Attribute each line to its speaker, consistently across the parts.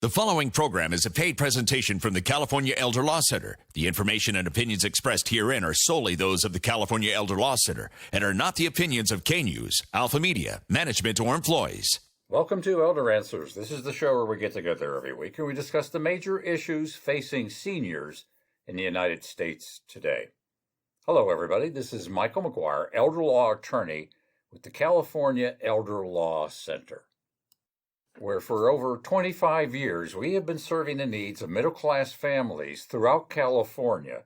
Speaker 1: The following program is a paid presentation from the California Elder Law Center. The information and opinions expressed herein are solely those of the California Elder Law Center and are not the opinions of K-News, Alpha Media, management, or employees.
Speaker 2: Welcome to Elder Answers. This is the show where we get together every week and we discuss the major issues facing seniors in the United States today. Hello, everybody. This is Michael McGuire, elder law attorney with the California Elder Law Center, where for over 25 years we have been serving the needs of middle-class families throughout California,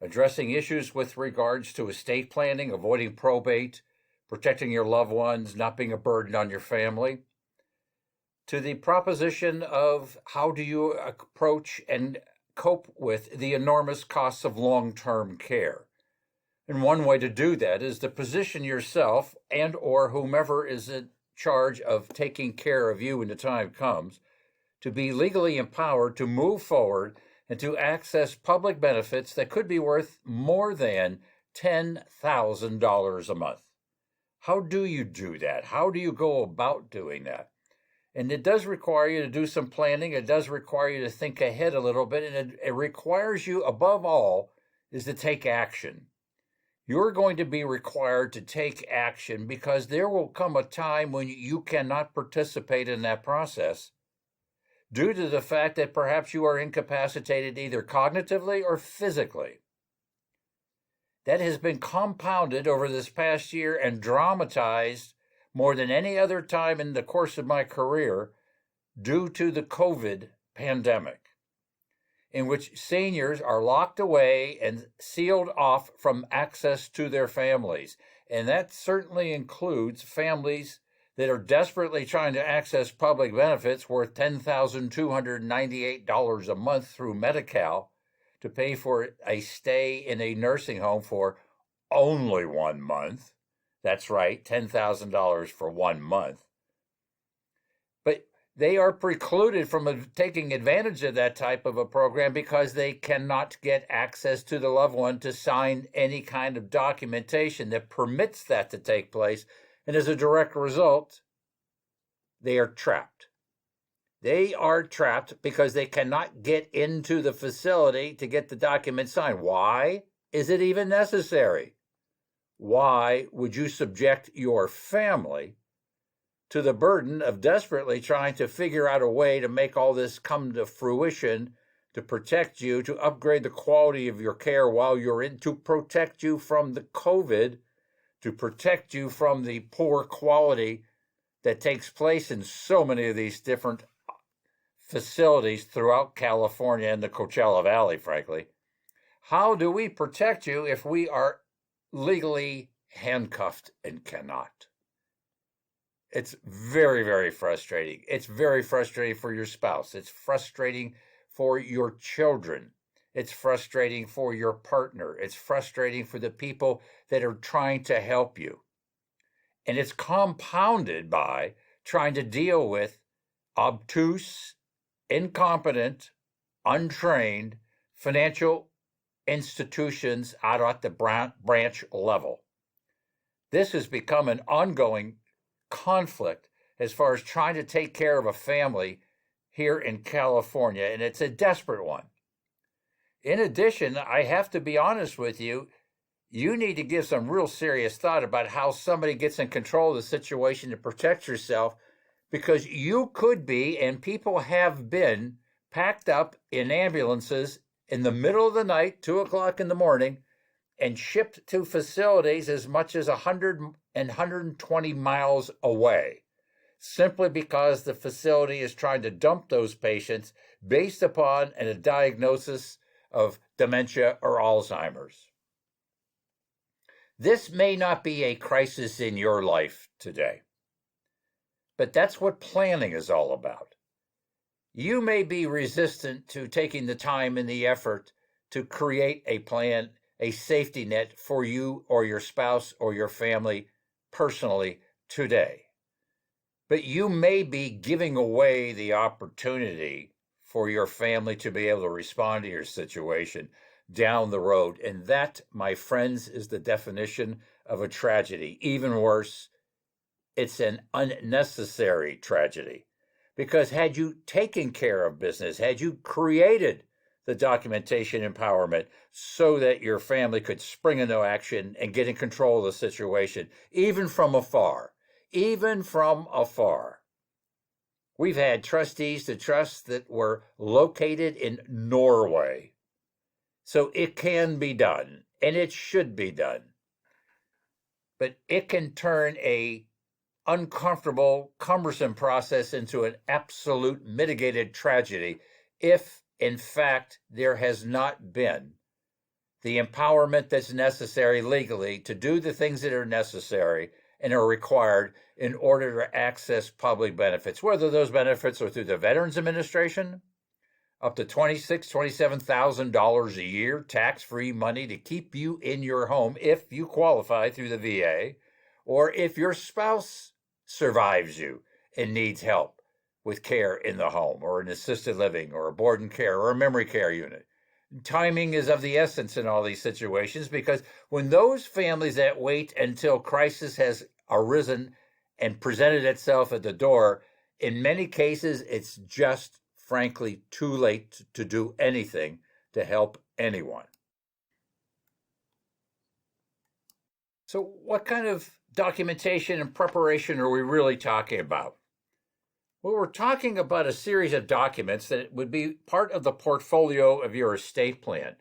Speaker 2: addressing issues with regards to estate planning, avoiding probate, protecting your loved ones, not being a burden on your family, to the proposition of how do you approach and cope with the enormous costs of long-term care. And one way to do that is to position yourself and or whomever is in charge of taking care of you when the time comes to be legally empowered to move forward and to access public benefits that could be worth more than $10,000 a month. How do you do that? How do you go about doing that? And it does require you to do some planning. It does require you to think ahead a little bit. And it requires you, above all, is to take action. You're going to be required to take action because there will come a time when you cannot participate in that process due to the fact that perhaps you are incapacitated either cognitively or physically. That has been compounded over this past year and dramatized more than any other time in the course of my career due to the COVID pandemic, in which seniors are locked away and sealed off from access to their families. And that certainly includes families that are desperately trying to access public benefits worth $10,298 a month through Medi-Cal to pay for a stay in a nursing home for only 1 month. That's right, $10,000 for 1 month. But they are precluded from taking advantage of that type of a program because they cannot get access to the loved one to sign any kind of documentation that permits that to take place. And as a direct result, they are trapped. They are trapped because they cannot get into the facility to get the document signed. Why is it even necessary? Why would you subject your family to the burden of desperately trying to figure out a way to make all this come to fruition, to protect you, to upgrade the quality of your care while you're in, to protect you from the COVID, to protect you from the poor quality that takes place in so many of these different facilities throughout California and the Coachella Valley, frankly? How do we protect you if we are legally handcuffed and cannot? It's very, very frustrating. It's very frustrating for your spouse. It's frustrating for your children. It's frustrating for your partner. It's frustrating for the people that are trying to help you. And it's compounded by trying to deal with obtuse, incompetent, untrained financial institutions out at the branch level. This has become an ongoing conflict as far as trying to take care of a family here in California, and it's a desperate one. In addition, I have to be honest with you, you need to give some real serious thought about how somebody gets in control of the situation to protect yourself, because you could be, and people have been, packed up in ambulances in the middle of the night, 2 o'clock in the morning, and shipped to facilities as much as 100 and 120 miles away, simply because the facility is trying to dump those patients based upon a diagnosis of dementia or Alzheimer's. This may not be a crisis in your life today, but that's what planning is all about. You may be resistant to taking the time and the effort to create a plan, a safety net for you or your spouse or your family personally today. But you may be giving away the opportunity for your family to be able to respond to your situation down the road. And that, my friends, is the definition of a tragedy. Even worse, it's an unnecessary tragedy. Because had you taken care of business, had you created the documentation empowerment so that your family could spring into action and get in control of the situation, even from afar, We've had trustees to trusts that were located in Norway. So it can be done, and it should be done. But it can turn a uncomfortable, cumbersome process into an absolute mitigated tragedy if, in fact, there has not been the empowerment that's necessary legally to do the things that are necessary and are required in order to access public benefits, whether those benefits are through the Veterans Administration, up to $26,000, $27,000 a year, tax-free money to keep you in your home if you qualify through the VA, or if your spouse survives you and needs help with care in the home, or an assisted living, or a board and care, or a memory care unit. Timing is of the essence in all these situations, because when those families that wait until crisis has arisen and presented itself at the door, in many cases, it's just frankly too late to do anything to help anyone. So what kind of documentation and preparation are we really talking about? Well, we're talking about a series of documents that would be part of the portfolio of your estate plan.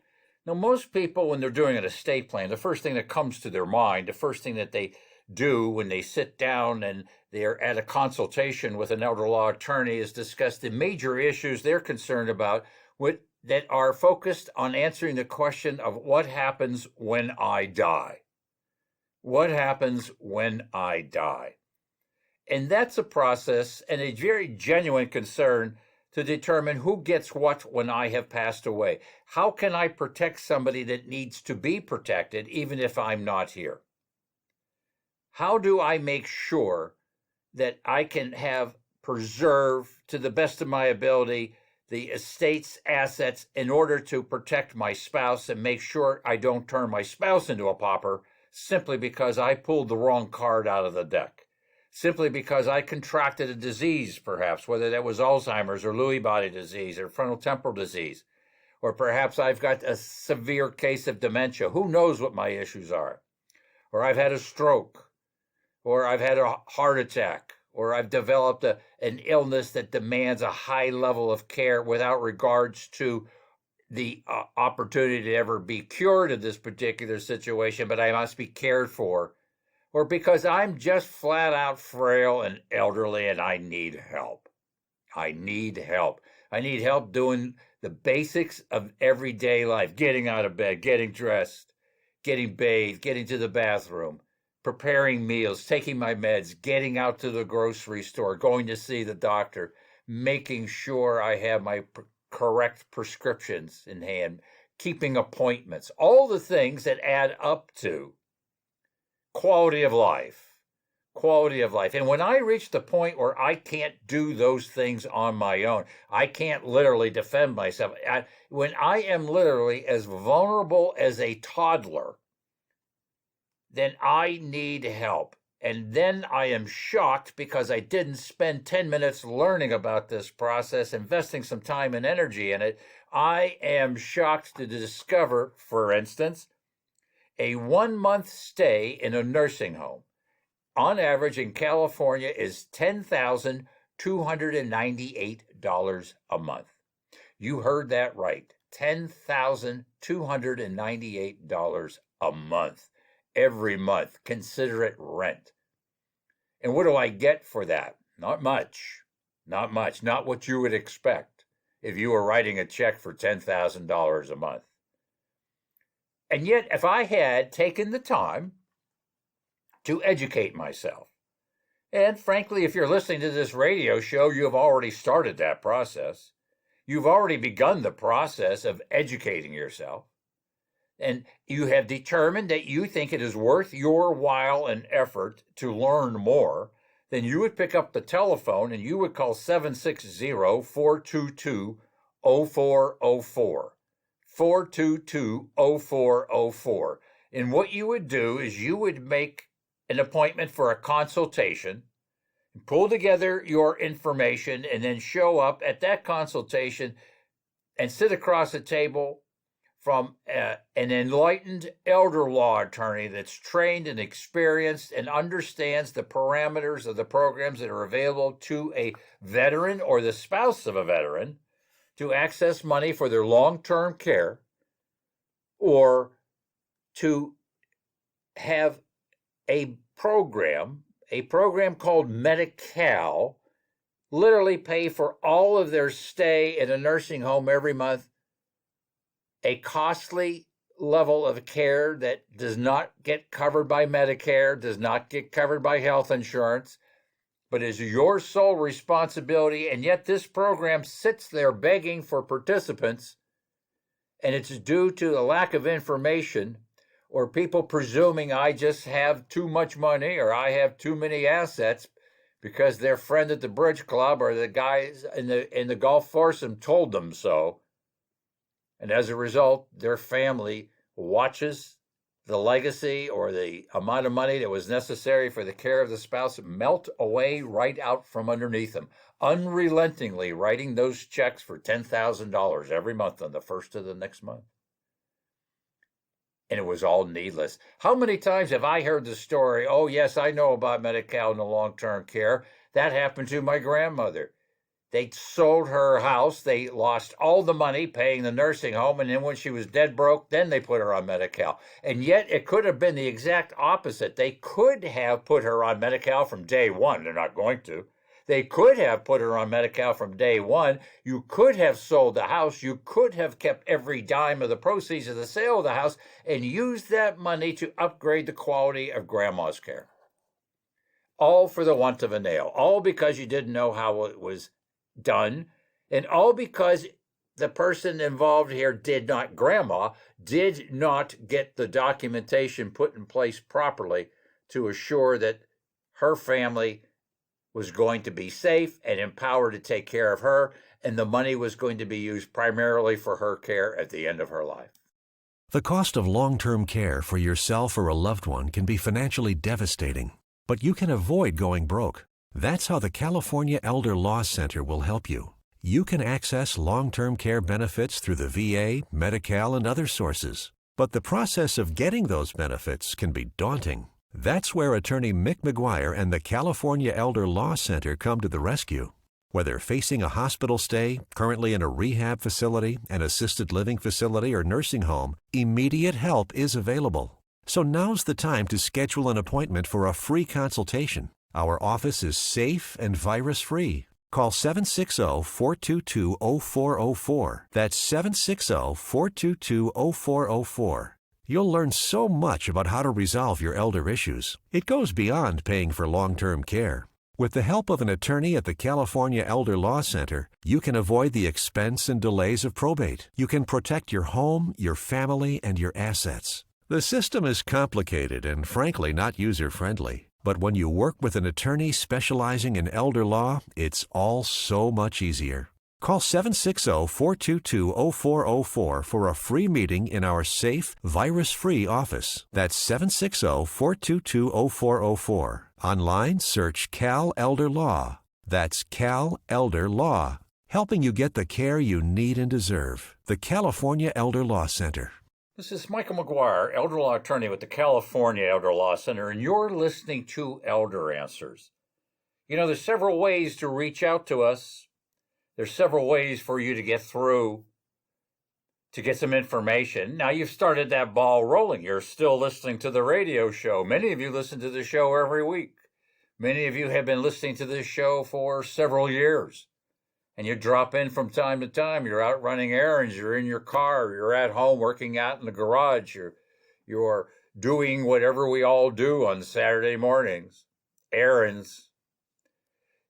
Speaker 2: Now, most people, when they're doing an estate plan, the first thing that comes to their mind, the first thing that they do when they sit down and they're at a consultation with an elder law attorney is discuss the major issues they're concerned about that are focused on answering the question of what happens when I die. What happens when I die? And that's a process and a very genuine concern to determine who gets what when I have passed away. How can I protect somebody that needs to be protected even if I'm not here? How do I make sure that I can have preserved to the best of my ability the estate's assets in order to protect my spouse and make sure I don't turn my spouse into a pauper simply because I pulled the wrong card out of the deck? Simply because I contracted a disease, perhaps, whether that was Alzheimer's or Lewy body disease or frontotemporal disease, or perhaps I've got a severe case of dementia. Who knows what my issues are? Or I've had a stroke, or I've had a heart attack, or I've developed an illness that demands a high level of care without regards to the opportunity to ever be cured of this particular situation, but I must be cared for. Or because I'm just flat out frail and elderly and I need help. I need help. I need help doing the basics of everyday life, getting out of bed, getting dressed, getting bathed, getting to the bathroom, preparing meals, taking my meds, getting out to the grocery store, going to see the doctor, making sure I have my correct prescriptions in hand, keeping appointments, all the things that add up to quality of life. And when I reach the point where I can't do those things on my own, I can't literally defend myself. When I am literally as vulnerable as a toddler, then I need help. And then I am shocked because I didn't spend 10 minutes learning about this process, investing some time and energy in it. I am shocked to discover, for instance, a 1-month stay in a nursing home, on average in California, is $10,298 a month. You heard that right. $10,298 a month. Every month. Consider it rent. And what do I get for that? Not much. Not much. Not what you would expect if you were writing a check for $10,000 a month. And yet, if I had taken the time to educate myself, and frankly, if you're listening to this radio show, you have already started that process. You've already begun the process of educating yourself. And you have determined that you think it is worth your while and effort to learn more, then you would pick up the telephone and you would call 760-422-0404. 422-0404. And what you would do is you would make an appointment for a consultation. pull together your information, and then show up at that consultation and sit across the table from an enlightened elder law attorney that's trained and experienced and understands the parameters of the programs that are available to a veteran or the spouse of a veteran to access money for their long-term care, or to have a program called Medi-Cal literally pay for all of their stay in a nursing home every month, a costly level of care that does not get covered by Medicare, does not get covered by health insurance, but is your sole responsibility. And yet this program sits there begging for participants, and it's due to a lack of information or people presuming I just have too much money or I have too many assets because their friend at the bridge club or the guys in the golf foursome told them so. And as a result, their family watches the legacy or the amount of money that was necessary for the care of the spouse melt away right out from underneath them, unrelentingly writing those checks for $10,000 every month on the first of the next month. And it was all needless. How many times have I heard the story, oh, yes, I know about Medi-Cal and the long-term care. That happened to my grandmother. They sold her house. They lost all the money paying the nursing home. And then when she was dead broke, then they put her on Medi-Cal. And yet it could have been the exact opposite. They could have put her on Medi-Cal from day one. They're not going to. They could have put her on Medi-Cal from day one. You could have sold the house. You could have kept every dime of the proceeds of the sale of the house and used that money to upgrade the quality of grandma's care. All for the want of a nail. All because you didn't know how it was done. And all because the person involved here grandma did not get the documentation put in place properly to assure that her family was going to be safe and empowered to take care of her, and the money was going to be used primarily for her care at the end of her life.
Speaker 3: The cost of long-term care for yourself or a loved one can be financially devastating, but you can avoid going broke. That's how the California Elder Law Center will help you. You can access long-term care benefits through the VA, Medi-Cal, and other sources. But the process of getting those benefits can be daunting. That's where attorney Mick McGuire and the California Elder Law Center come to the rescue. Whether facing a hospital stay, currently in a rehab facility, an assisted living facility, or nursing home, immediate help is available. So now's the time to schedule an appointment for a free consultation. Our office is safe and virus-free. Call 760-422-0404. That's 760-422-0404. You'll learn so much about how to resolve your elder issues. It goes beyond paying for long-term care. With the help of an attorney at the California Elder Law Center, you can avoid the expense and delays of probate. You can protect your home, your family, and your assets. The system is complicated and frankly not user-friendly. But when you work with an attorney specializing in elder law, it's all so much easier. Call 760-422-0404 for a free meeting in our safe, virus-free office. That's 760-422-0404. Online, search Cal Elder Law. That's Cal Elder Law, helping you get the care you need and deserve. The California Elder Law Center.
Speaker 2: This is Michael McGuire, elder law attorney with the California Elder Law Center, and you're listening to Elder Answers. You know, there's several ways to reach out to us. There's several ways for you to get through, to get some information. Now you've started that ball rolling. You're still listening to the radio show. Many of you listen to the show every week. Many of you have been listening to this show for several years. And you drop in from time to time. You're out running errands. You're in your car. You're at home working out in the garage. You're doing whatever we all do on Saturday mornings, errands.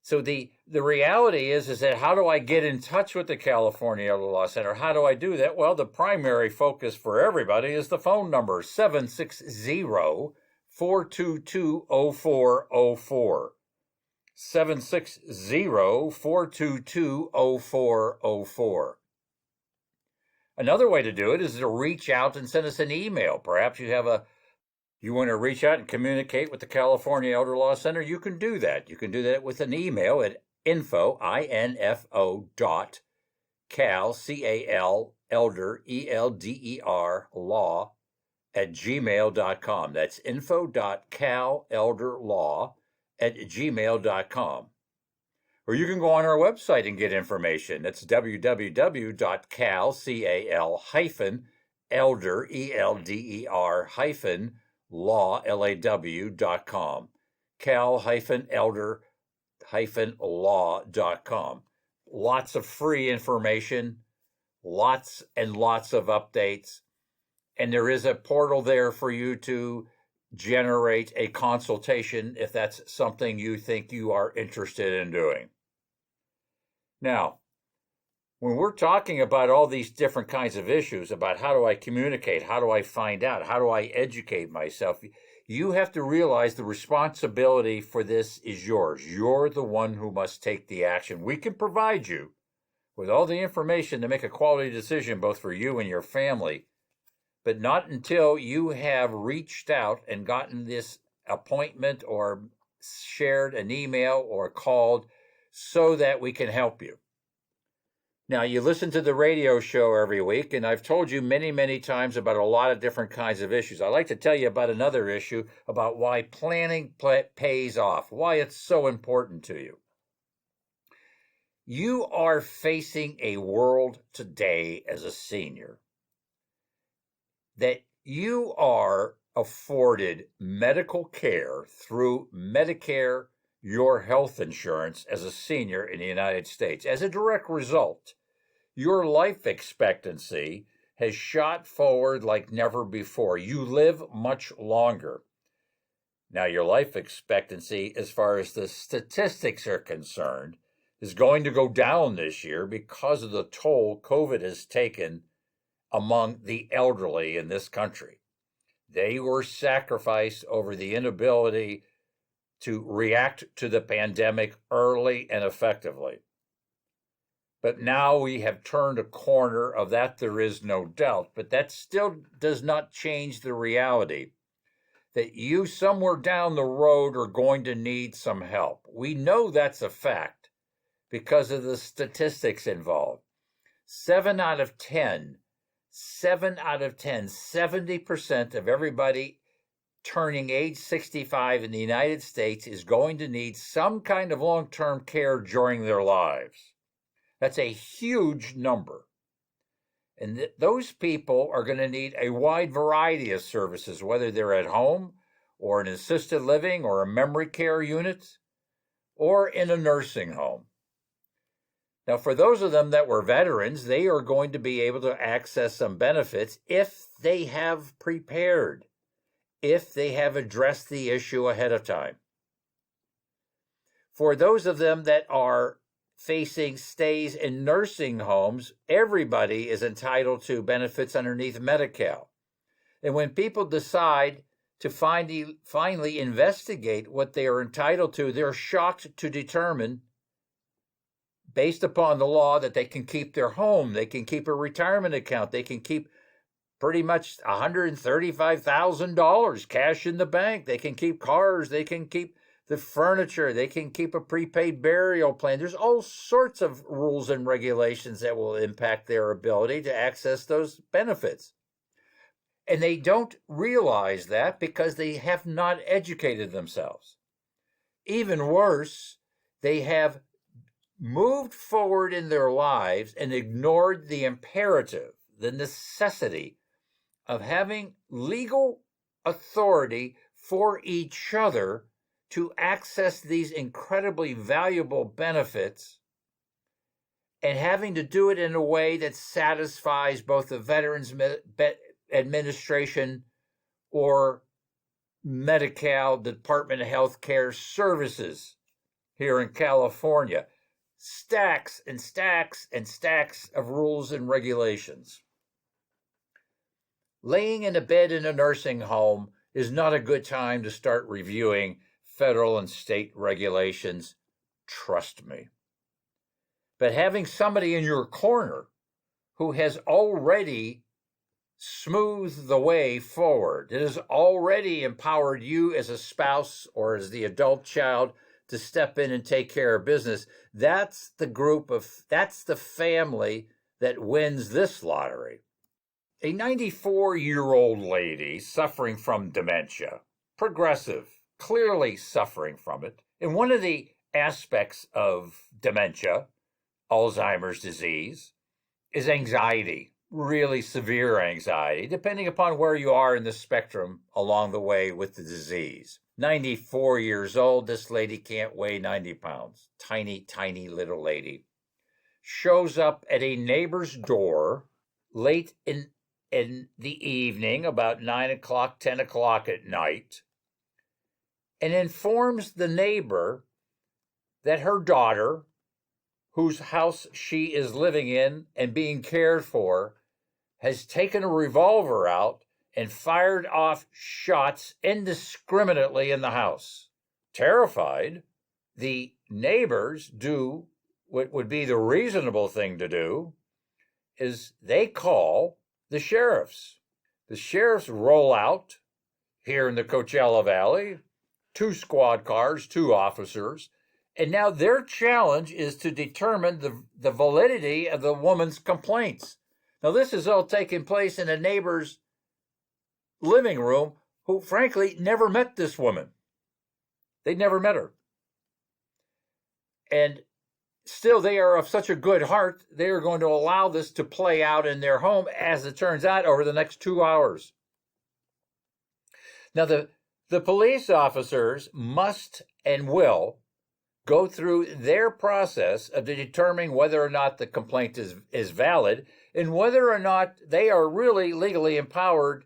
Speaker 2: So the reality is that how do I get in touch with the California Elder Law Center? How do I do that? Well, the primary focus for everybody is the phone number, 760-422-0404. 760-422-0404. Another way to do it is to reach out and send us an email. Perhaps you have a You want to reach out and communicate with the California Elder Law Center? You can do that. You can do that with an email at info, I-N-F-O, cal, C-A-L, elder, E-L-D-E-R, law, at gmail.com. That's info.calelderlaw@gmail.com. Or you can go on our website and get information. That's www.cal-elder, E-L-D-E-R, law, L-A-W.com. cal-elder-law.com. Lots of free information, lots and lots of updates. And there is a portal there for you to generate a consultation if that's something you think you are interested in doing. Now, when we're talking about all these different kinds of issues about how do I communicate, how do I find out, how do I educate myself, you have to realize the responsibility for this is yours. You're the one who must take the action. We can provide you with all the information to make a quality decision both for you and your family, but not until you have reached out and gotten this appointment or shared an email or called so that we can help you. Now, you listen to the radio show every week, and I've told you many, many times about a lot of different kinds of issues. I'd like to tell you about another issue about why planning pays off, why it's so important to you. You are facing a world today as a senior that you are afforded medical care through Medicare, your health insurance as a senior in the United States. As a direct result, your life expectancy has shot forward like never before. You live much longer. Now, your life expectancy, as far as the statistics are concerned, is going to go down this year because of the toll COVID has taken among the elderly in this country. They were sacrificed over the inability to react to the pandemic early and effectively. But now we have turned a corner of that, there is no doubt. But that still does not change the reality that you somewhere down the road are going to need some help. We know that's a fact because of the statistics involved. 7 out of 10, 70% of everybody turning age 65 in the United States is going to need some kind of long-term care during their lives. That's a huge number. And those people are going to need a wide variety of services, whether they're at home or in assisted living or a memory care unit or in a nursing home. Now, for those of them that were veterans, they are going to be able to access some benefits if they have prepared, if they have addressed the issue ahead of time. For those of them that are facing stays in nursing homes, everybody is entitled to benefits underneath Medi-Cal. And when people decide to finally investigate what they are entitled to, they're shocked to determine, based upon the law, that they can keep their home, they can keep a retirement account, they can keep pretty much $135,000 cash in the bank, they can keep cars, they can keep the furniture, they can keep a prepaid burial plan. There's all sorts of rules and regulations that will impact their ability to access those benefits. And they don't realize that because they have not educated themselves. Even worse, they have moved forward in their lives and ignored the imperative, the necessity of having legal authority for each other to access these incredibly valuable benefits, and having to do it in a way that satisfies both the Veterans Administration or Medi-Cal, Department of Health Care Services here in California. Stacks and stacks and stacks of rules and regulations. Laying in a bed in a nursing home is not a good time to start reviewing federal and state regulations. Trust me. But having somebody in your corner who has already smooth the way forward. It has already empowered you as a spouse or as the adult child to step in and take care of business. That's the family that wins this lottery. A 94-year-old lady suffering from dementia, progressive, clearly suffering from it. And one of the aspects of dementia, Alzheimer's disease, is anxiety, really severe anxiety, depending upon where you are in the spectrum along the way with the disease. 94 years old, this lady can't weigh 90 pounds. Tiny, tiny little lady. Shows up at a neighbor's door late in the evening, about 9 o'clock, 10 o'clock at night, and informs the neighbor that her daughter, whose house she is living in and being cared for, has taken a revolver out and fired off shots indiscriminately in the house. Terrified, the neighbors do what would be the reasonable thing to do, is they call the sheriffs. The sheriffs roll out here in the Coachella Valley, 2 squad cars, 2 officers, and now their challenge is to determine the validity of the woman's complaints. Now, this is all taking place in a neighbor's living room who, frankly, never met this woman. They never met her. And still, they are of such a good heart, they are going to allow this to play out in their home, as it turns out, over the next 2 hours. Now, the police officers must and will go through their process of determining whether or not the complaint is valid and whether or not they are really legally empowered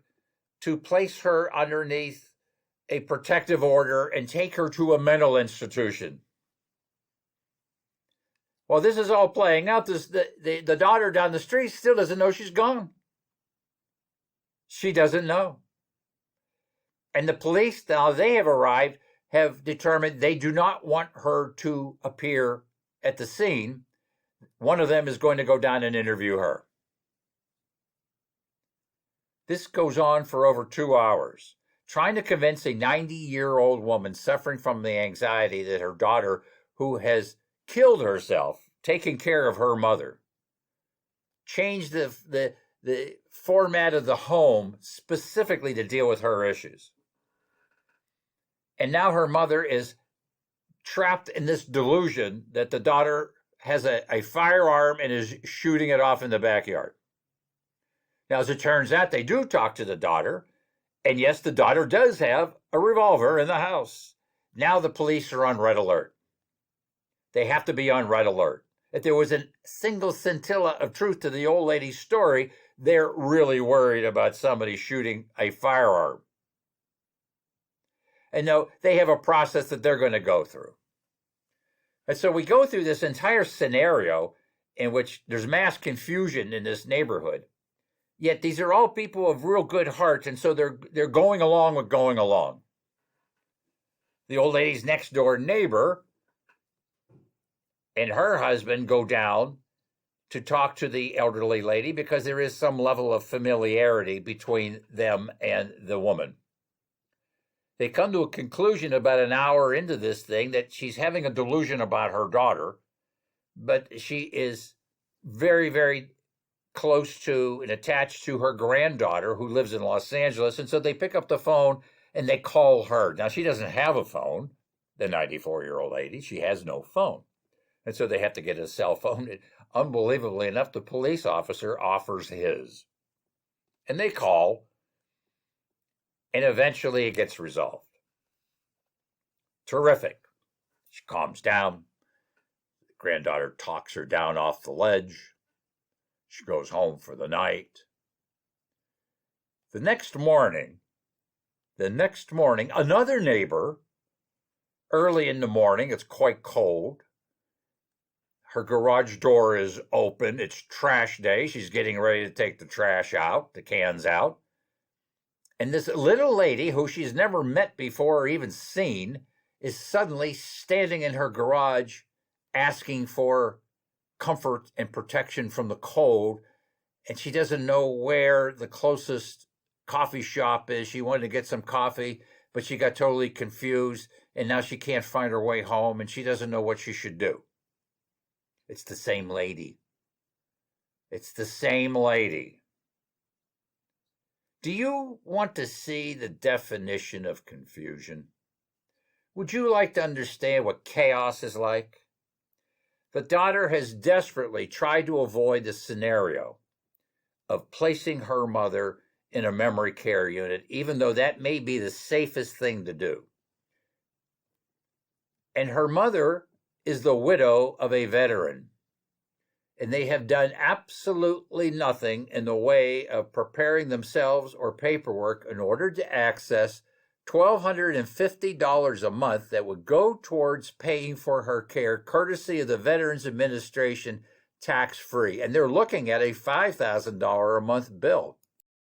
Speaker 2: to place her underneath a protective order and take her to a mental institution. While this is all playing out, the daughter down the street still doesn't know she's gone. She doesn't know. And the police, now they have arrived, have determined they do not want her to appear at the scene. One of them is going to go down and interview her. This goes on for over 2 hours, trying to convince a 90-year-old woman suffering from the anxiety that her daughter, who has killed herself taking care of her mother, changed the format of the home specifically to deal with her issues. And now her mother is trapped in this delusion that the daughter has a firearm and is shooting it off in the backyard. Now, as it turns out, they do talk to the daughter, and yes, the daughter does have a revolver in the house. Now the police are on red alert. They have to be on red alert. If there was a single scintilla of truth to the old lady's story, they're really worried about somebody shooting a firearm. And no, they have a process that they're going to go through. And so we go through this entire scenario in which there's mass confusion in this neighborhood. Yet these are all people of real good heart, and so they're going along with going along. The old lady's next door neighbor and her husband go down to talk to the elderly lady because there is some level of familiarity between them and the woman. They come to a conclusion about an hour into this thing that she's having a delusion about her daughter, but she is very, very close to and attached to her granddaughter who lives in Los Angeles. And so they pick up the phone and they call her. Now, she doesn't have a phone, the 94-year-old lady. She has no phone. And so they have to get a cell phone. And unbelievably enough, the police officer offers his. And they call. And eventually it gets resolved. Terrific. She calms down. The granddaughter talks her down off the ledge. She goes home for the night. The next morning, another neighbor, early in the morning, it's quite cold. Her garage door is open. It's trash day. She's getting ready to take the trash out, the cans out. And this little lady, who she's never met before or even seen, is suddenly standing in her garage asking for comfort and protection from the cold. and she doesn't know where the closest coffee shop is. She wanted to get some coffee, but she got totally confused, and now she can't find her way home, and she doesn't know what she should do. It's the same lady. It's the same lady. Do you want to see the definition of confusion? Would you like to understand what chaos is like? The daughter has desperately tried to avoid the scenario of placing her mother in a memory care unit, even though that may be the safest thing to do. And her mother is the widow of a veteran, and they have done absolutely nothing in the way of preparing themselves or paperwork in order to access $1,250 a month that would go towards paying for her care, courtesy of the Veterans Administration, tax-free. And they're looking at a $5,000 a month bill.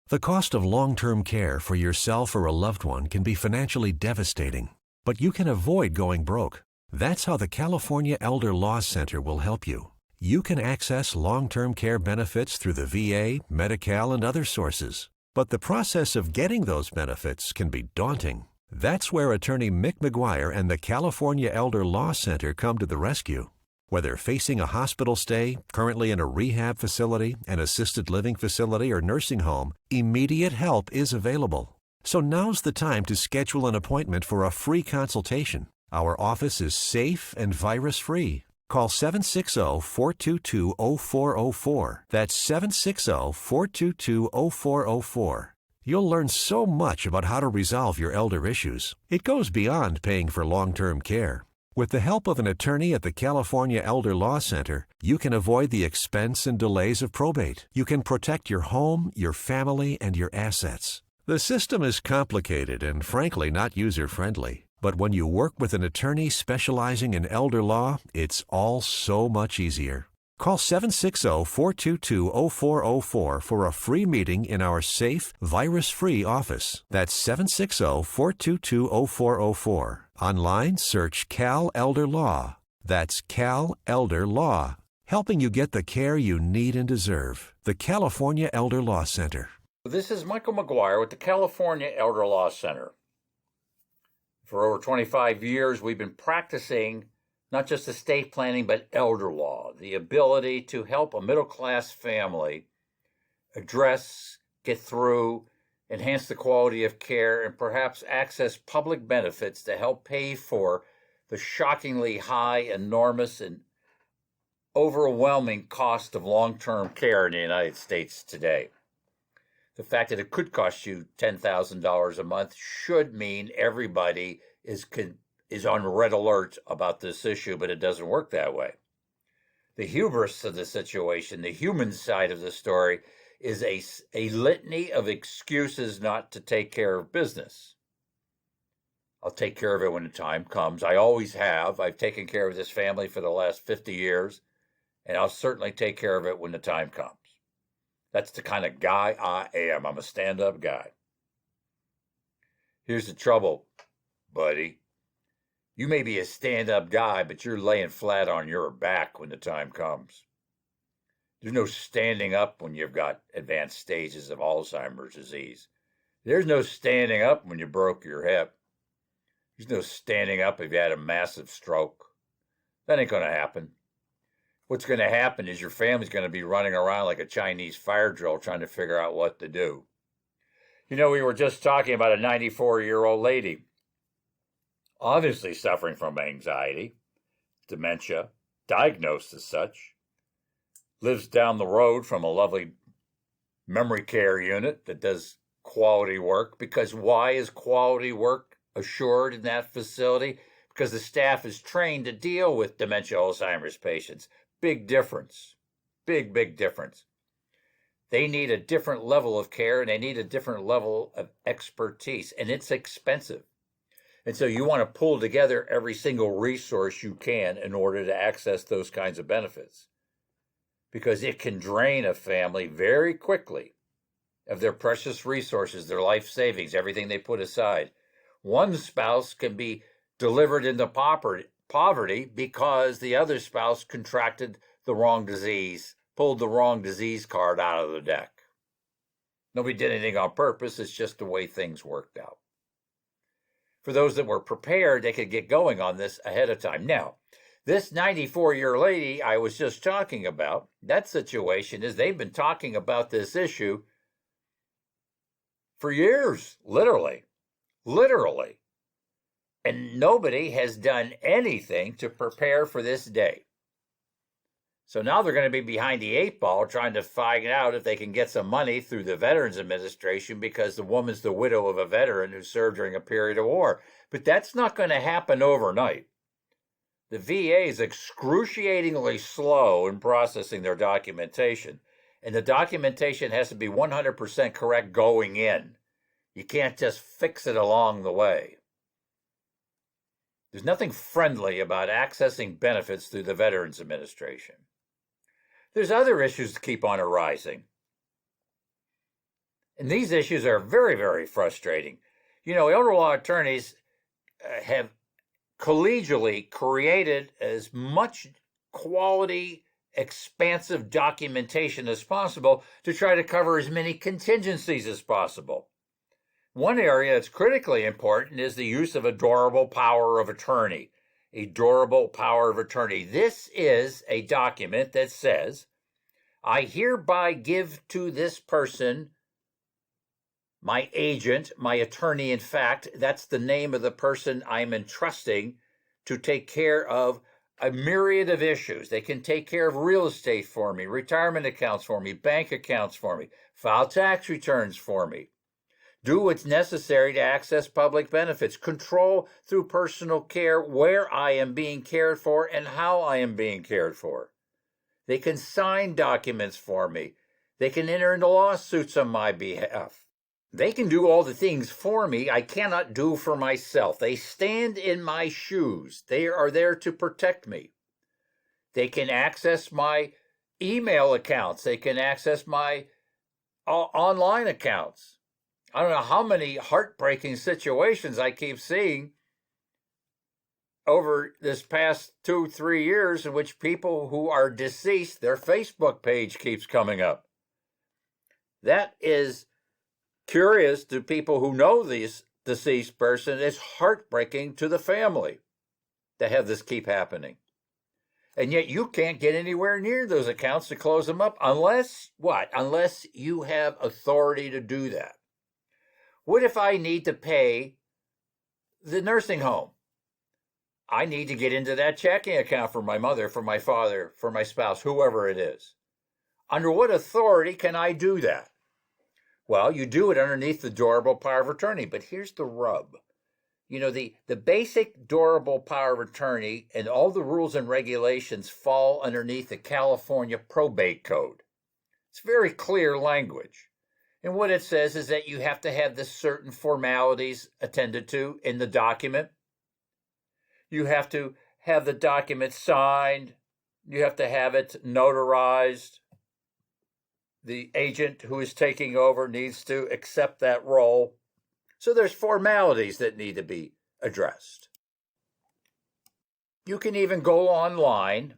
Speaker 3: The cost of long-term care for yourself or a loved one can be financially devastating, but you can avoid going broke. That's how the California Elder Law Center will help you. You can access long-term care benefits through the VA, Medi-Cal, and other sources. But the process of getting those benefits can be daunting. That's where attorney Mick McGuire and the California Elder Law Center come to the rescue. Whether facing a hospital stay, currently in a rehab facility, an assisted living facility, or nursing home, immediate help is available. So now's the time to schedule an appointment for a free consultation. Our office is safe and virus-free. Call 760-422-0404. That's 760-422-0404. You'll learn so much about how to resolve your elder issues. It goes beyond paying for long-term care. With the help of an attorney at the California Elder Law Center, you can avoid the expense and delays of probate. You can protect your home, your family, and your assets. The system is complicated and frankly not user-friendly. But when you work with an attorney specializing in elder law, it's all so much easier. Call 760-422-0404 for a free meeting in our safe, virus-free office. That's 760-422-0404. Online, search Cal Elder Law. That's Cal Elder Law, helping you get the care you need and deserve. The California Elder Law Center.
Speaker 2: This is Michael McGuire with the California Elder Law Center. For over 25 years, we've been practicing not just estate planning, but elder law, the ability to help a middle-class family address, get through, enhance the quality of care, and perhaps access public benefits to help pay for the shockingly high, enormous, and overwhelming cost of long-term care in the United States today. The fact that it could cost you $10,000 a month should mean everybody is on red alert about this issue, but it doesn't work that way. The hubris of the situation, the human side of the story, is a litany of excuses not to take care of business. I'll take care of it when the time comes. I always have. I've taken care of this family for the last 50 years, and I'll certainly take care of it when the time comes. That's the kind of guy I am. I'm a stand-up guy. Here's the trouble, buddy. You may be a stand-up guy, but you're laying flat on your back when the time comes. There's no standing up when you've got advanced stages of Alzheimer's disease. There's no standing up when you broke your hip. There's no standing up if you had a massive stroke. That ain't going to happen. What's going to happen is your family's going to be running around like a Chinese fire drill trying to figure out what to do. You know, we were just talking about a 94-year-old lady, obviously suffering from anxiety, dementia, diagnosed as such, lives down the road from a lovely memory care unit that does quality work. Because why is quality work assured in that facility? Because the staff is trained to deal with dementia, Alzheimer's patients. Big difference. Big difference. They need a different level of care, and they need a different level of expertise, and it's expensive. And so you want to pull together every single resource you can in order to access those kinds of benefits, because it can drain a family very quickly of their precious resources, their life savings, everything they put aside. One spouse can be delivered into poverty because the other spouse contracted the wrong disease pulled the wrong disease card out of the deck. Nobody did anything on purpose. It's just the way things worked out. For those that were prepared, they could get going on this ahead of time. Now, this 94-year lady I was just talking about, that situation is they've been talking about this issue for years, literally. And nobody has done anything to prepare for this day. So now they're going to be behind the eight ball trying to find out if they can get some money through the Veterans Administration because the woman's the widow of a veteran who served during a period of war. But that's not going to happen overnight. The VA is excruciatingly slow in processing their documentation, and the documentation has to be 100% correct going in. You can't just fix it along the way. There's nothing friendly about accessing benefits through the Veterans Administration. There's other issues that keep on arising. And these issues are very, very frustrating. You know, elder law attorneys have collegially created as much quality, expansive documentation as possible to try to cover as many contingencies as possible. One area that's critically important is the use of a durable power of attorney. A durable power of attorney. This is a document that says, I hereby give to this person, my agent, my attorney, in fact, that's the name of the person I'm entrusting to take care of a myriad of issues. They can take care of real estate for me, retirement accounts for me, bank accounts for me, file tax returns for me. Do what's necessary to access public benefits. Control through personal care where I am being cared for and how I am being cared for. They can sign documents for me. They can enter into lawsuits on my behalf. They can do all the things for me I cannot do for myself. They stand in my shoes. They are there to protect me. They can access my email accounts. They can access my online accounts. I don't know how many heartbreaking situations I keep seeing over this past 2-3 years in which people who are deceased, their Facebook page keeps coming up. That is curious to people who know this deceased person. It's heartbreaking to the family to have this keep happening. And yet you can't get anywhere near those accounts to close them up unless, what? Unless you have authority to do that. What if I need to pay the nursing home? I need to get into that checking account for my mother, for my father, for my spouse, whoever it is. Under what authority can I do that? Well, you do it underneath the durable power of attorney. But here's the rub. You know, the basic durable power of attorney and all the rules and regulations fall underneath the California Probate Code. It's very clear language. And what it says is that you have to have the certain formalities attended to in the document. You have to have the document signed. You have to have it notarized. The agent who is taking over needs to accept that role. So there's formalities that need to be addressed. You can even go online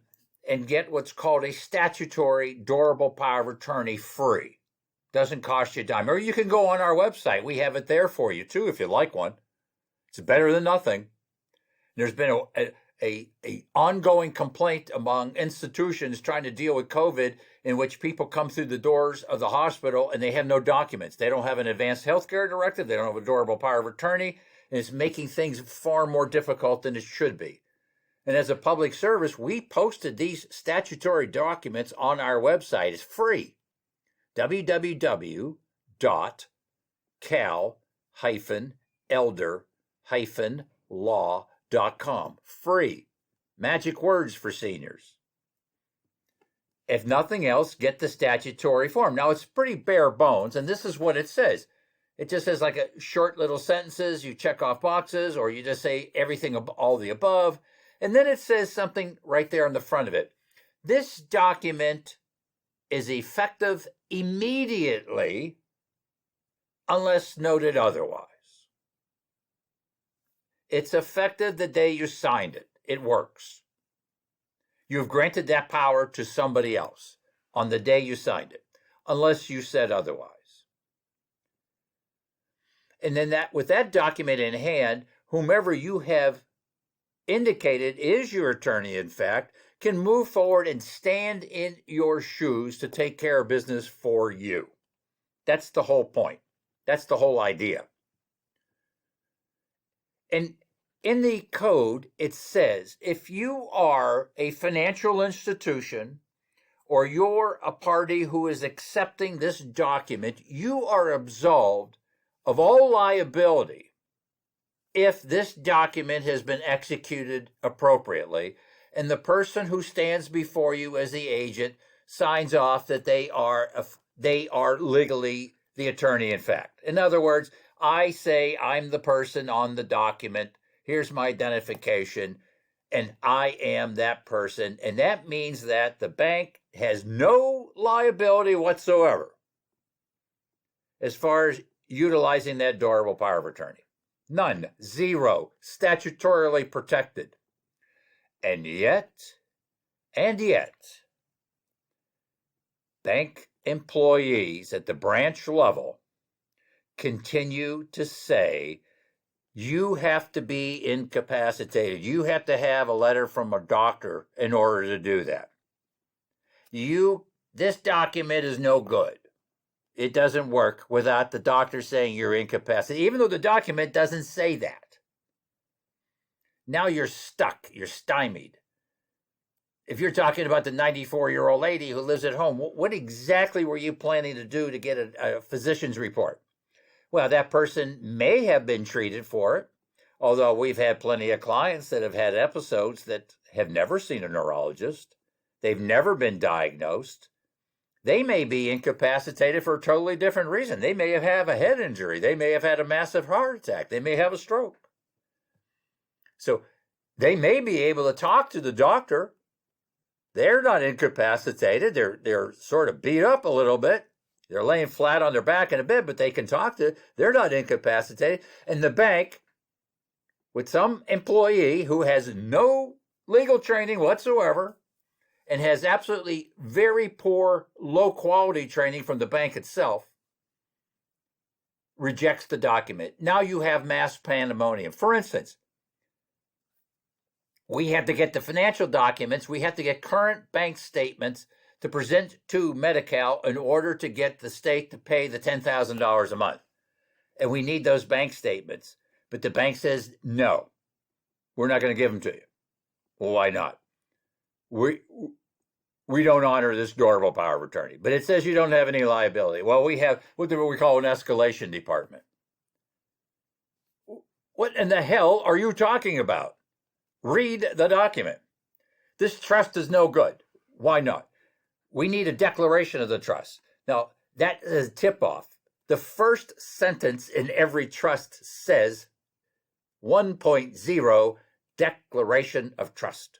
Speaker 2: and get what's called a statutory durable power of attorney free. Doesn't cost you a dime. Or you can go on our website. We have it there for you, too, if you like one. It's better than nothing. There's been a ongoing complaint among institutions trying to deal with COVID in which people come through the doors of the hospital and they have no documents. They don't have an advanced health care directive. They don't have a durable power of attorney. And it's making things far more difficult than it should be. And as a public service, we posted these statutory documents on our website. It's free. www.cal-elder-law.com. Free. Magic words for seniors. If nothing else, get the statutory form. Now, it's pretty bare bones, and this is what it says. It just says like a short little sentences. You check off boxes, or you just say everything, all the above. And then it says something right there on the front of it. This document is effective immediately unless noted otherwise. It's effective the day you signed it. It works. You have granted that power to somebody else. on the day you signed it, unless you said otherwise. And then with that document in hand, whomever you have indicated is your attorney, in fact, can move forward and stand in your shoes to take care of business for you. That's the whole point. That's the whole idea. And in the code, it says if you are a financial institution or you're a party who is accepting this document, you are absolved of all liability if this document has been executed appropriately and the person who stands before you as the agent signs off that they are legally the attorney in fact. In other words, I say I'm the person on the document, here's my identification, and I am that person, and that means that the bank has no liability whatsoever as far as utilizing that durable power of attorney. None. Zero. Statutorily protected. And yet, bank employees at the branch level continue to say you have to be incapacitated. You have to have a letter from a doctor in order to do that. This document is no good. It doesn't work without the doctor saying you're incapacitated, even though the document doesn't say that. Now you're stuck, you're stymied. If you're talking about the 94-year-old lady who lives at home, what exactly were you planning to do to get a physician's report? Well, that person may have been treated for it, although we've had plenty of clients that have had episodes that have never seen a neurologist. They've never been diagnosed. They may be incapacitated for a totally different reason. They may have a head injury. They may have had a massive heart attack. They may have a stroke. So they may be able to talk to the doctor. They're not incapacitated. They're sort of beat up a little bit. They're laying flat on their back in a bed, but they can talk to. They're not incapacitated. And the bank, with some employee who has no legal training whatsoever, and has absolutely very poor, low-quality training from the bank itself, rejects the document. Now you have mass pandemonium. For instance, we have to get the financial documents. We have to get current bank statements to present to Medi-Cal in order to get the state to pay the $10,000 a month. And we need those bank statements. But the bank says, no, we're not going to give them to you. Well, why not? We don't honor this durable power of attorney, but it says you don't have any liability. Well, we have what we call an escalation department. What in the hell are you talking about? Read the document. This trust is no good. Why not? We need a declaration of the trust. Now, that is a tip-off. The first sentence in every trust says 1.0 Declaration of Trust.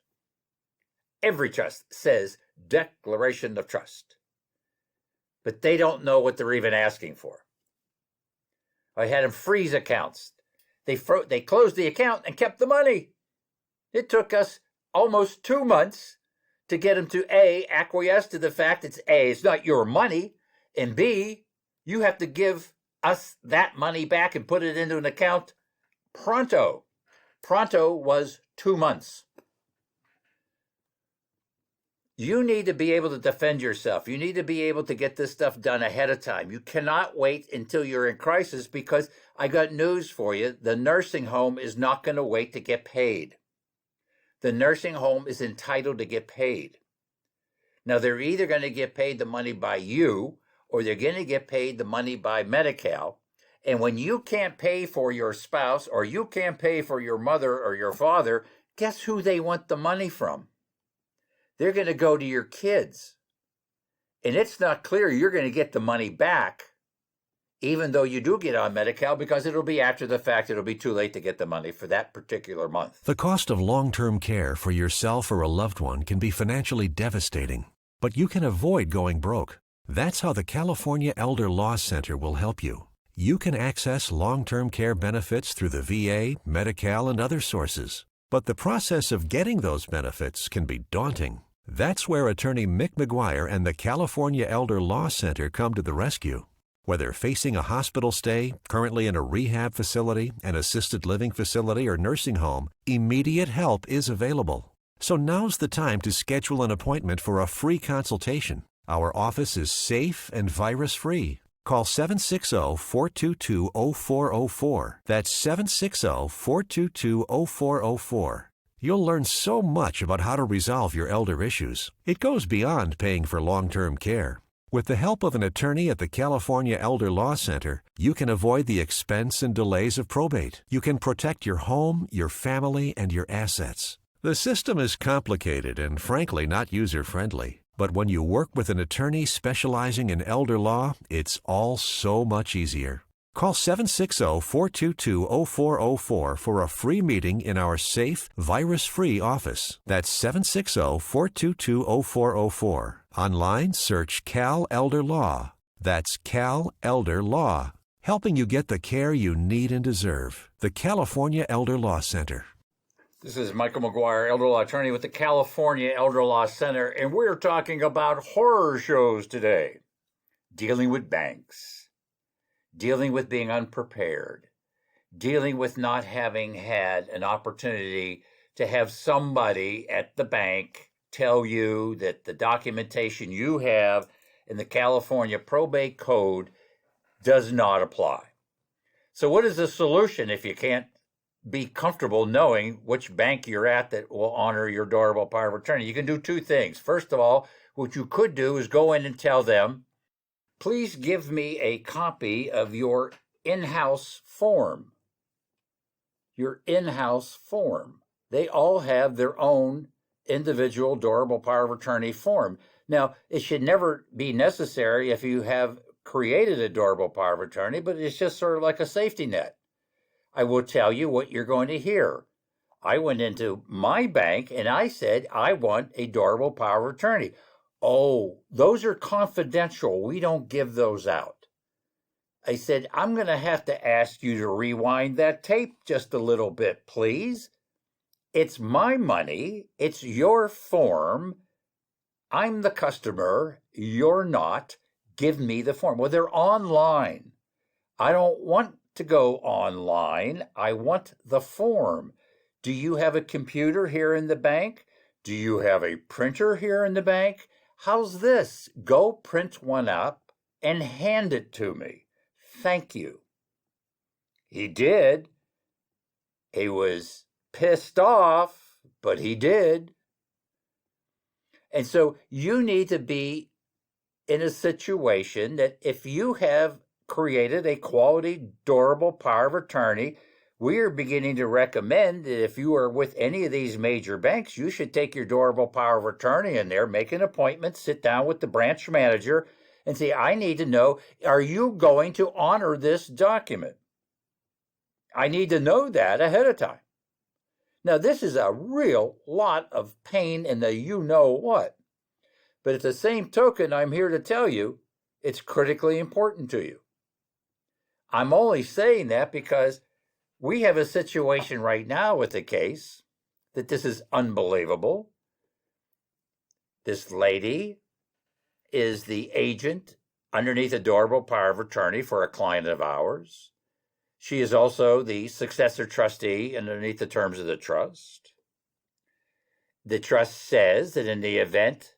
Speaker 2: Every trust says Declaration of Trust. But they don't know what they're even asking for. I had them freeze accounts. They closed the account and kept the money. It took us almost 2 months to get them to A, acquiesce to the fact it's not your money, and B, you have to give us that money back and put it into an account pronto. Pronto was 2 months. You need to be able to defend yourself. You need to be able to get this stuff done ahead of time. You cannot wait until you're in crisis, because I got news for you. The nursing home is not going to wait to get paid. The nursing home is entitled to get paid. Now, they're either going to get paid the money by you, or they're going to get paid the money by Medi-Cal. And when you can't pay for your spouse, or you can't pay for your mother or your father, guess who they want the money from? They're going to go to your kids. And it's not clear you're going to get the money back, even though you do get on Medi-Cal, because it'll be after the fact. It'll be too late to get the money for that particular month.
Speaker 3: The cost of long-term care for yourself or a loved one can be financially devastating, but you can avoid going broke. That's how the California Elder Law Center will help you. You can access long-term care benefits through the VA, Medi-Cal, and other sources. But the process of getting those benefits can be daunting. That's where attorney Mick McGuire and the California Elder Law Center come to the rescue. Whether facing a hospital stay, currently in a rehab facility, an assisted living facility, or nursing home, immediate help is available. So now's the time to schedule an appointment for a free consultation. Our office is safe and virus-free. Call 760-422-0404. That's 760-422-0404. You'll learn so much about how to resolve your elder issues. It goes beyond paying for long-term care. With the help of an attorney at the California Elder Law Center, you can avoid the expense and delays of probate. You can protect your home, your family, and your assets. The system is complicated and frankly not user-friendly. But when you work with an attorney specializing in elder law, it's all so much easier. Call 760-422-0404 for a free meeting in our safe, virus-free office. That's 760-422-0404. Online, search Cal Elder Law. That's Cal Elder Law, helping you get the care you need and deserve. The California Elder Law Center.
Speaker 2: This is Michael McGuire, elder law attorney with the California Elder Law Center, and we're talking about horror shows today. Dealing with banks, dealing with being unprepared, dealing with not having had an opportunity to have somebody at the bank tell you that the documentation you have in the California Probate Code does not apply. So what is the solution if you can't be comfortable knowing which bank you're at that will honor your durable power of attorney? You can do two things. First of all, what you could do is go in and tell them, please give me a copy of your in-house form. Your in-house form. They all have their own individual durable power of attorney form. Now, it should never be necessary if you have created a durable power of attorney, but it's just sort of like a safety net. I will tell you what you're going to hear. I went into my bank and I said, I want a durable power of attorney. Oh, those are confidential. We don't give those out. I said, I'm going to have to ask you to rewind that tape just a little bit, please. It's my money. It's your form. I'm the customer. You're not. Give me the form. Well, they're online. I don't want to go online. I want the form. Do you have a computer here in the bank? Do you have a printer here in the bank? How's this? Go print one up and hand it to me. Thank you. He did. He was pissed off, but he did. And so you need to be in a situation that if you have created a quality, durable power of attorney, we are beginning to recommend that if you are with any of these major banks, you should take your durable power of attorney in there, make an appointment, sit down with the branch manager, and say, I need to know, are you going to honor this document? I need to know that ahead of time. Now, this is a real lot of pain in the you-know-what. But at the same token, I'm here to tell you, it's critically important to you. I'm only saying that because we have a situation right now with the case that this is unbelievable. This lady is the agent underneath a durable power of attorney for a client of ours. She is also the successor trustee underneath the terms of the trust. The trust says that in the event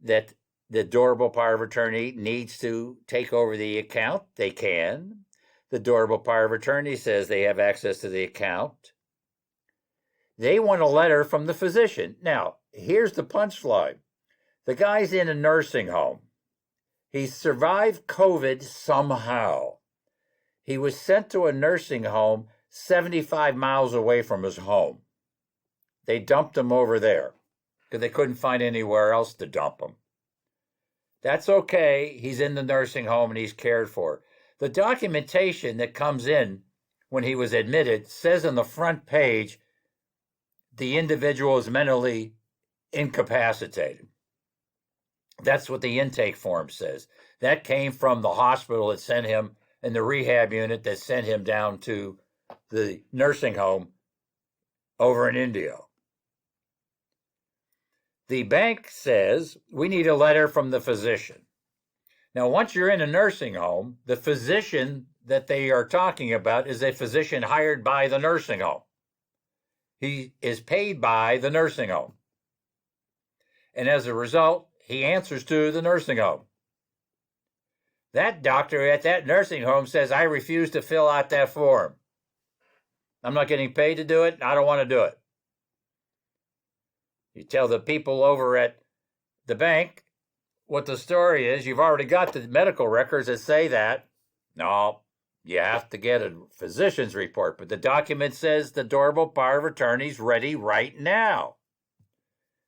Speaker 2: that the durable power of attorney needs to take over the account, they can. The durable power of attorney says they have access to the account. They want a letter from the physician. Now, here's the punchline. The guy's in a nursing home. He survived COVID somehow. He was sent to a nursing home 75 miles away from his home. They dumped him over there because they couldn't find anywhere else to dump him. That's okay. He's in the nursing home and he's cared for. The documentation that comes in when he was admitted says on the front page, the individual is mentally incapacitated. That's what the intake form says. That came from the hospital that sent him and the rehab unit that sent him down to the nursing home over in India. The bank says we need a letter from the physician. Now, once you're in a nursing home, the physician that they are talking about is a physician hired by the nursing home. He is paid by the nursing home. And as a result, he answers to the nursing home. That doctor at that nursing home says, I refuse to fill out that form. I'm not getting paid to do it. I don't want to do it. You tell the people over at the bank what the story is. You've already got the medical records that say that. No, you have to get a physician's report, but the document says the durable power of attorney's ready right now.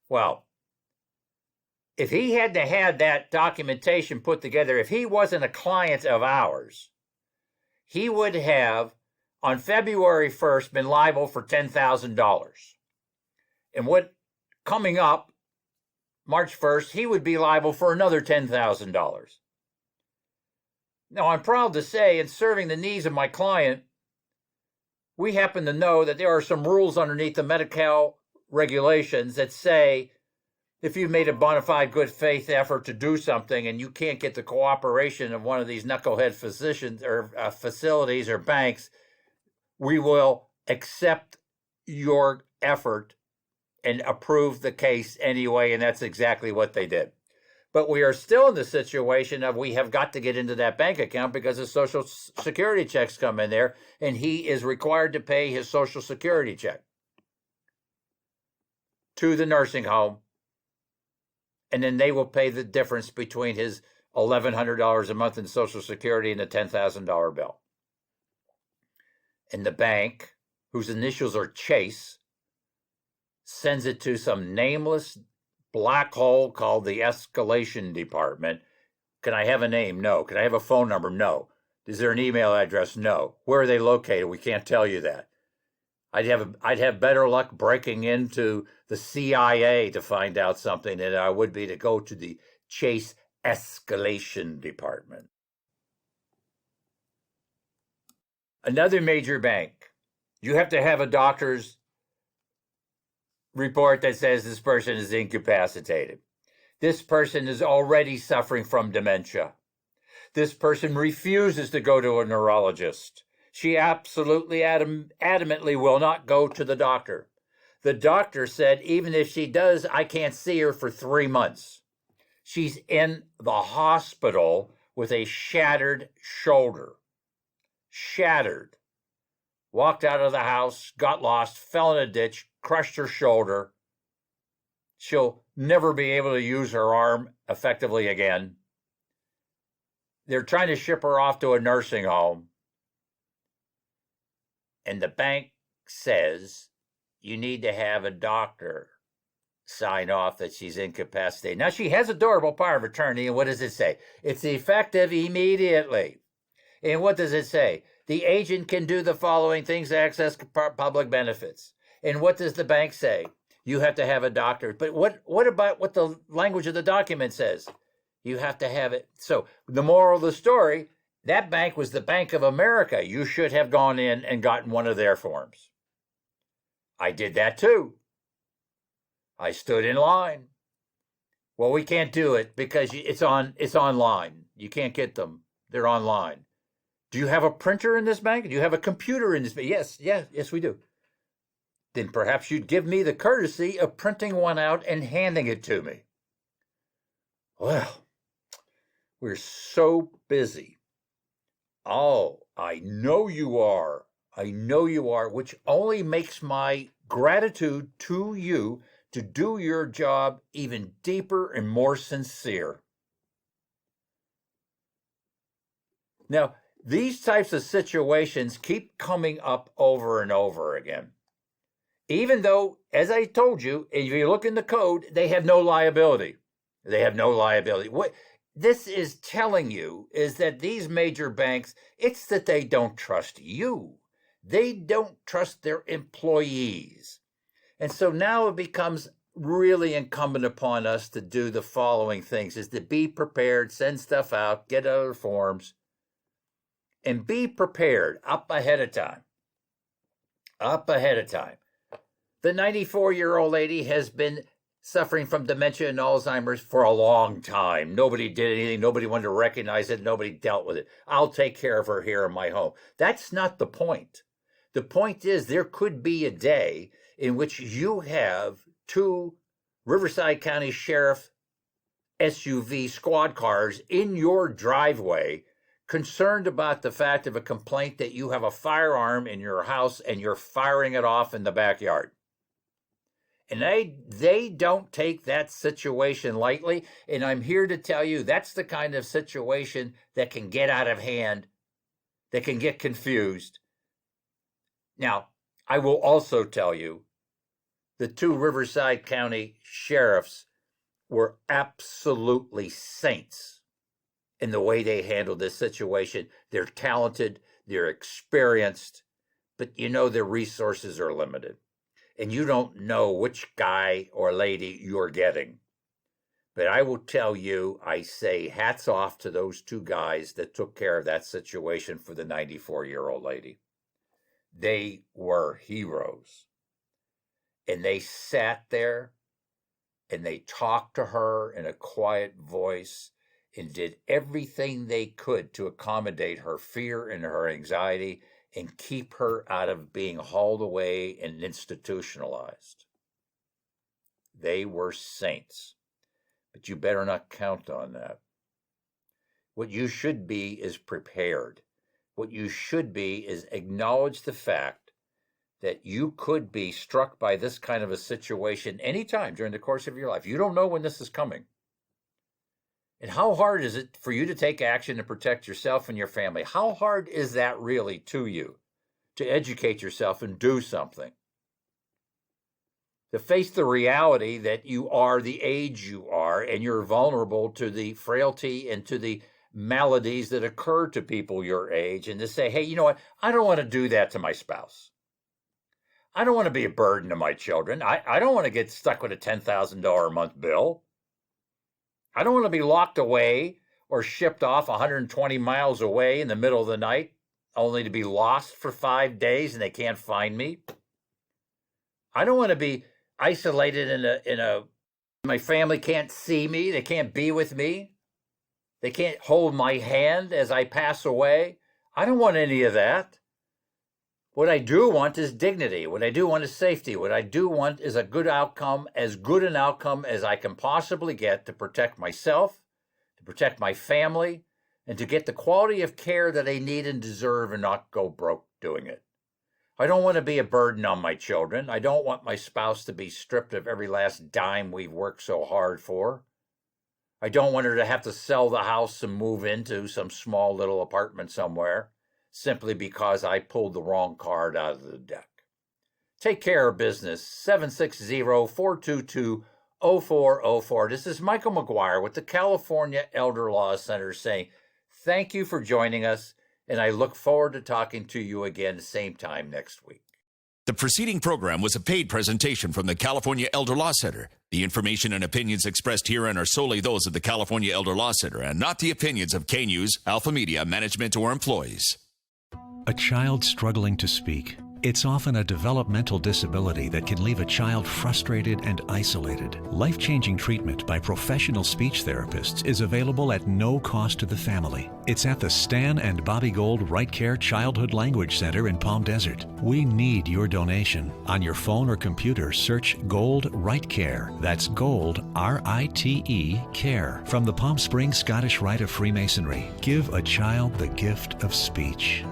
Speaker 2: Well, if he had to have that documentation put together, if he wasn't a client of ours, he would have, on February 1st, been liable for $10,000. And what coming up, March 1st, he would be liable for another $10,000. Now, I'm proud to say, in serving the needs of my client, we happen to know that there are some rules underneath the Medi-Cal regulations that say if you've made a bona fide good faith effort to do something and you can't get the cooperation of one of these knucklehead physicians or facilities or banks, we will accept your effort and approve the case anyway, and that's exactly what they did. But we are still in the situation of we have got to get into that bank account because the Social Security checks come in there, and he is required to pay his Social Security check to the nursing home, and then they will pay the difference between his $1,100 a month in Social Security and the $10,000 bill. And the bank, whose initials are Chase, sends it to some nameless black hole called the escalation department. Can I have a name? No. Can I have a phone number? No. Is there an email address? No. Where are they located? We can't tell you that. I'd have better luck breaking into the CIA to find out something than I would be to go to the Chase escalation department. Another major bank. You have to have a doctor's report that says this person is incapacitated. This person is already suffering from dementia. This person refuses to go to a neurologist. She absolutely adamantly will not go to the doctor. The doctor said, even if she does, I can't see her for 3 months. She's in the hospital with a shattered shoulder. Shattered. Walked out of the house, got lost, fell in a ditch, crushed her shoulder. She'll never be able to use her arm effectively again. They're trying to ship her off to a nursing home. And the bank says you need to have a doctor sign off that she's incapacitated. Now, she has a durable power of attorney, and what does it say? It's effective immediately. And what does it say? The agent can do the following things to access public benefits. And what does the bank say? You have to have a doctor. But what about what the language of the document says? You have to have it. So the moral of the story, that bank was the Bank of America. You should have gone in and gotten one of their forms. I did that too. I stood in line. Well, we can't do it because it's online. You can't get them. They're online. Do you have a printer in this bank? Do you have a computer in this bank? Yes, we do. Then perhaps you'd give me the courtesy of printing one out and handing it to me. Well, we're so busy. Oh, I know you are. I know you are, which only makes my gratitude to you to do your job even deeper and more sincere. Now, these types of situations keep coming up over and over again. Even though, as I told you, if you look in the code, they have no liability. They have no liability. What this is telling you is that these major banks, it's that they don't trust you. They don't trust their employees. And so now it becomes really incumbent upon us to do the following things, is to be prepared, send stuff out, get other forms, and be prepared up ahead of time. Up ahead of time. The 94-year-old lady has been suffering from dementia and Alzheimer's for a long time. Nobody did anything. Nobody wanted to recognize it. Nobody dealt with it. I'll take care of her here in my home. That's not the point. The point is there could be a day in which you have 2 Riverside County Sheriff SUV squad cars in your driveway concerned about the fact of a complaint that you have a firearm in your house and you're firing it off in the backyard. And they don't take that situation lightly. And I'm here to tell you that's the kind of situation that can get out of hand, that can get confused. Now, I will also tell you the 2 Riverside County sheriffs were absolutely saints in the way they handled this situation. They're talented, they're experienced, but you know their resources are limited. And you don't know which guy or lady you're getting. But I will tell you, I say hats off to those 2 guys that took care of that situation for the 94-year-old lady. They were heroes. And they sat there and they talked to her in a quiet voice and did everything they could to accommodate her fear and her anxiety and keep her out of being hauled away and institutionalized. They were saints, but you better not count on that. What you should be is prepared. What you should be is acknowledge the fact that you could be struck by this kind of a situation anytime during the course of your life. You don't know when this is coming. And how hard is it for you to take action to protect yourself and your family? How hard is that really to you to educate yourself and do something? To face the reality that you are the age you are and you're vulnerable to the frailty and to the maladies that occur to people your age, and to say, hey, you know what? I don't want to do that to my spouse. I don't want to be a burden to my children. I don't want to get stuck with a $10,000 a month bill. I don't want to be locked away or shipped off 120 miles away in the middle of the night only to be lost for 5 days and they can't find me. I don't want to be isolated my family can't see me. They can't be with me. They can't hold my hand as I pass away. I don't want any of that. What I do want is dignity. What I do want is safety. What I do want is a good outcome, as good an outcome as I can possibly get to protect myself, to protect my family, and to get the quality of care that I need and deserve and not go broke doing it. I don't want to be a burden on my children. I don't want my spouse to be stripped of every last dime we've worked so hard for. I don't want her to have to sell the house and move into some small little apartment somewhere, simply because I pulled the wrong card out of the deck. Take care of business. 760-422-0404. This is Michael McGuire with the California Elder Law Center saying thank you for joining us, and I look forward to talking to you again same time next week.
Speaker 1: The preceding program was a paid presentation from the California Elder Law Center. The information and opinions expressed herein are solely those of the California Elder Law Center and not the opinions of K-News, Alpha Media, management, or employees.
Speaker 3: A child struggling to speak. It's often a developmental disability that can leave a child frustrated and isolated. Life-changing treatment by professional speech therapists is available at no cost to the family. It's at the Stan and Bobby Gold Right Care Childhood Language Center in Palm Desert. We need your donation. On your phone or computer, search Gold Right Care. That's Gold, R-I-T-E, Care. From the Palm Springs Scottish Rite of Freemasonry. Give a child the gift of speech.